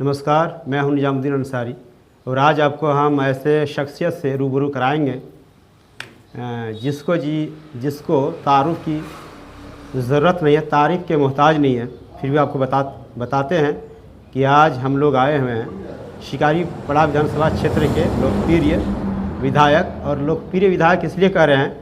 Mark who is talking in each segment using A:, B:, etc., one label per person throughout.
A: नमस्कार, मैं हूं निजामुद्दीन अंसारी और आज आपको हम ऐसे शख्सियत से रूबरू कराएंगे जिसको तारुफ की ज़रूरत नहीं है, तारीफ़ के मोहताज नहीं है, फिर भी आपको बताते हैं कि आज हम लोग आए हुए हैं शिकारीपाड़ा विधानसभा क्षेत्र के लोकप्रिय विधायक। और लोकप्रिय विधायक इसलिए कह रहे हैं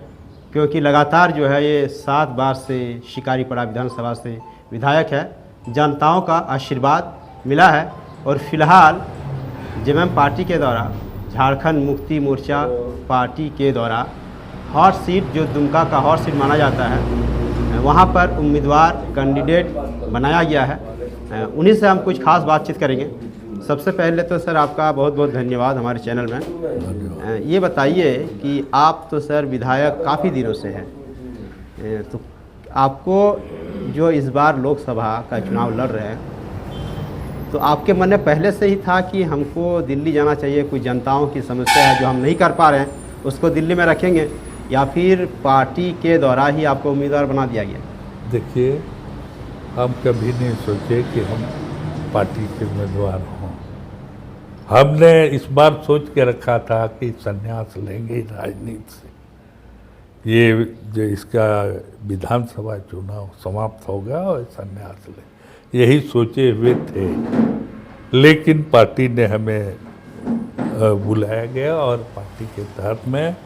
A: क्योंकि लगातार जो है ये 7 बार से शिकारीपाड़ा विधानसभा से विधायक है, जनताओं का आशीर्वाद मिला है। और फिलहाल जेएमएम पार्टी के द्वारा, झारखंड मुक्ति मोर्चा पार्टी के द्वारा हॉट सीट, जो दुमका का हॉट सीट माना जाता है, वहाँ पर उम्मीदवार कैंडिडेट बनाया गया है। उन्हीं से हम कुछ खास बातचीत करेंगे। सबसे पहले तो सर आपका बहुत बहुत धन्यवाद हमारे चैनल में। ये बताइए कि आप तो सर विधायक काफ़ी दिनों से हैं, तो आपको जो इस बार लोकसभा का चुनाव लड़ रहे हैं, तो आपके मन में पहले से ही था कि हमको दिल्ली जाना चाहिए, कोई जनताओं की समस्या है जो हम नहीं कर पा रहे हैं उसको दिल्ली में रखेंगे, या फिर पार्टी के द्वारा ही आपको उम्मीदवार बना दिया गया?
B: देखिए, हम कभी नहीं सोचे कि हम पार्टी के उम्मीदवार हों। हमने इस बार सोच के रखा था कि संन्यास लेंगे राजनीति से, ये जो इसका विधानसभा चुनाव समाप्त होगा और संन्यास ले, यही सोचे हुए थे। लेकिन पार्टी ने हमें बुलाया गया और पार्टी के तहत में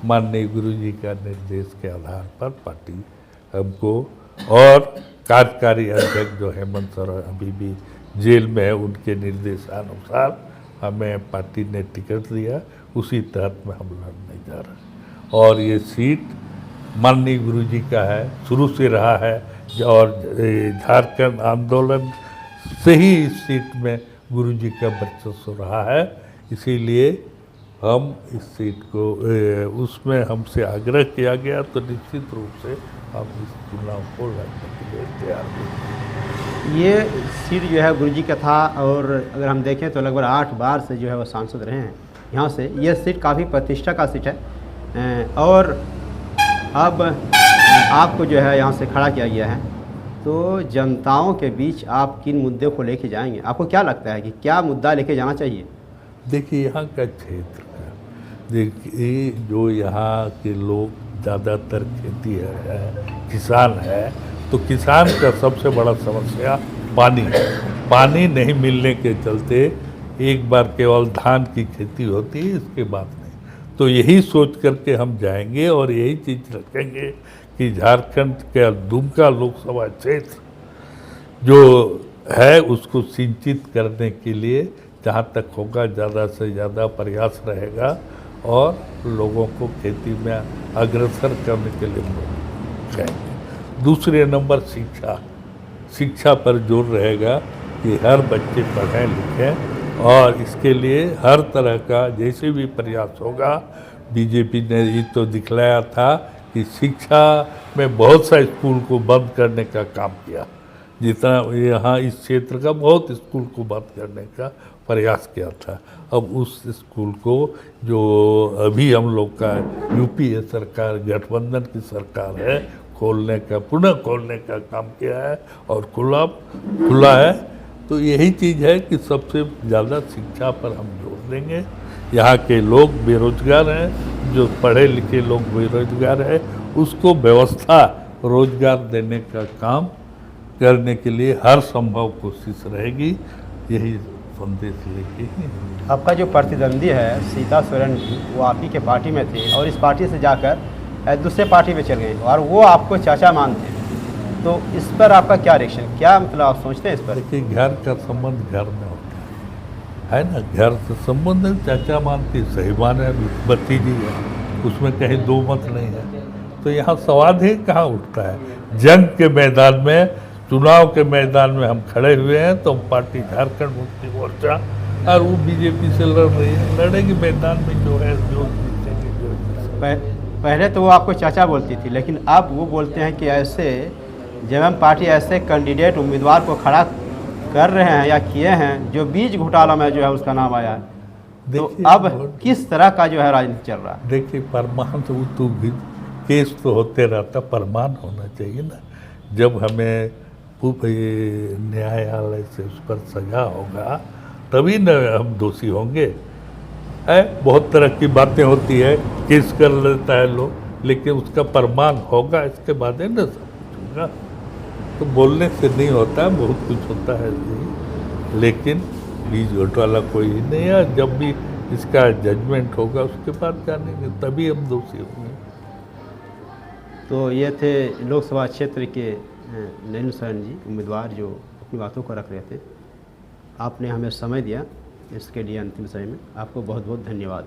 B: माननीय गुरुजी का निर्देश के आधार पर पार्टी हमको, और कार्यकारी अध्यक्ष जो हेमंत सोरेन अभी भी जेल में है, उनके निर्देशानुसार हमें पार्टी ने टिकट दिया, उसी तहत में हम लड़ने जा रहे हैं। और ये सीट माननीय गुरुजी का है, शुरू से रहा है, और झारखंड आंदोलन से ही इस सीट में गुरुजी का वर्चस्व रहा है। इसीलिए हम इस सीट को उसमें हमसे आग्रह किया गया, तो निश्चित रूप से हम इस चुनाव को लड़ने के लिए तैयार हैं।
A: ये सीट जो है गुरुजी का था, और अगर हम देखें तो लगभग 8 बार से जो है वो सांसद रहे हैं यहाँ से। ये सीट काफ़ी प्रतिष्ठा का सीट है, और अब आपको जो है यहाँ से खड़ा किया गया है, तो जनताओं के बीच आप किन मुद्दों को लेके जाएंगे? आपको क्या लगता है कि क्या मुद्दा लेके जाना चाहिए?
B: देखिए, यहाँ का क्षेत्र का, देखिए जो यहाँ के लोग ज़्यादातर खेती है, किसान है, तो किसान का सबसे बड़ा समस्या पानी है। पानी नहीं मिलने के चलते एक बार केवल धान की खेती होती है, इसके बाद नहीं। तो यही सोच करके हम जाएंगे और यही चीज़ रखेंगे कि झारखंड के दुमका लोकसभा क्षेत्र जो है उसको सिंचित करने के लिए जहाँ तक होगा ज़्यादा से ज़्यादा प्रयास रहेगा, और लोगों को खेती में अग्रसर करने के लिए कहेंगे। दूसरे नंबर शिक्षा पर जोर रहेगा कि हर बच्चे पढ़ें लिखें, और इसके लिए हर तरह का जैसे भी प्रयास होगा। बीजेपी ने ये तो दिखलाया था कि शिक्षा में बहुत सा स्कूल को बंद करने का काम किया, जितना यहाँ इस क्षेत्र का बहुत स्कूल को बंद करने का प्रयास किया था। अब उस स्कूल को जो अभी हम लोग का यूपीए सरकार, गठबंधन की सरकार है, पुनः खोलने का काम किया है और खुला है। तो यही चीज़ है कि सबसे ज़्यादा शिक्षा पर हम जोर देंगे। यहाँ के लोग बेरोजगार हैं, जो पढ़े लिखे लोग बेरोजगार हैं, उसको व्यवस्था रोजगार देने का काम करने के लिए हर संभव कोशिश रहेगी। यही संदेश लेके
A: आपका जो प्रतिद्वंदी है सीता सोरेन जी, वो आप ही के पार्टी में थे और इस पार्टी से जाकर दूसरे पार्टी में चल गए, और वो आपको चाचा मानते हैं, तो इस पर आपका क्या रिएक्शन, क्या मतलब आप सोचते हैं इस पर?
B: देखिए, घर का संबंध घर में होता है ना, घर से संबंध चाचा मानती सही माने भतीजी है, उसमें कहीं दो मत नहीं है। तो यहाँ सवाल ही कहाँ उठता है। जंग के मैदान में, चुनाव के मैदान में हम खड़े हुए हैं, तो पार्टी झारखंड मुक्ति मोर्चा और वो बीजेपी से लड़ रही है, लड़ेगी मैदान में, जो है जो जीतेंगे जो।
A: पहले तो वो आपको चाचा बोलती थी, लेकिन अब वो बोलते हैं कि ऐसे जेएमएम पार्टी ऐसे कैंडिडेट उम्मीदवार को खड़ा कर रहे हैं या किए हैं जो बीज घोटाला में जो है उसका नाम आया है। तो अब किस तरह का जो है राजनीति चल रहा है?
B: देखिए, प्रमाण तो केस तो होते रहता, प्रमाण होना चाहिए ना। जब हमें ये न्यायालय से उस पर सजा होगा तभी न हम दोषी होंगे। है बहुत तरह की बातें होती है, केस कर लेता है लोग, लेकिन उसका प्रमाण होगा इसके बाद है न सब कुछ होगा। तो बोलने से नहीं होता, बहुत कुछ होता है जी, लेकिन बीच घोटाला कोई नहीं है। जब भी इसका जजमेंट होगा उसके बाद जानेंगे, तभी हम दोषी होंगे।
A: तो ये थे लोकसभा क्षेत्र के नैन शरण जी, उम्मीदवार जो अपनी बातों को रख रहे थे। आपने हमें समय दिया, इसके लिए अंतिम समय में आपको बहुत बहुत धन्यवाद।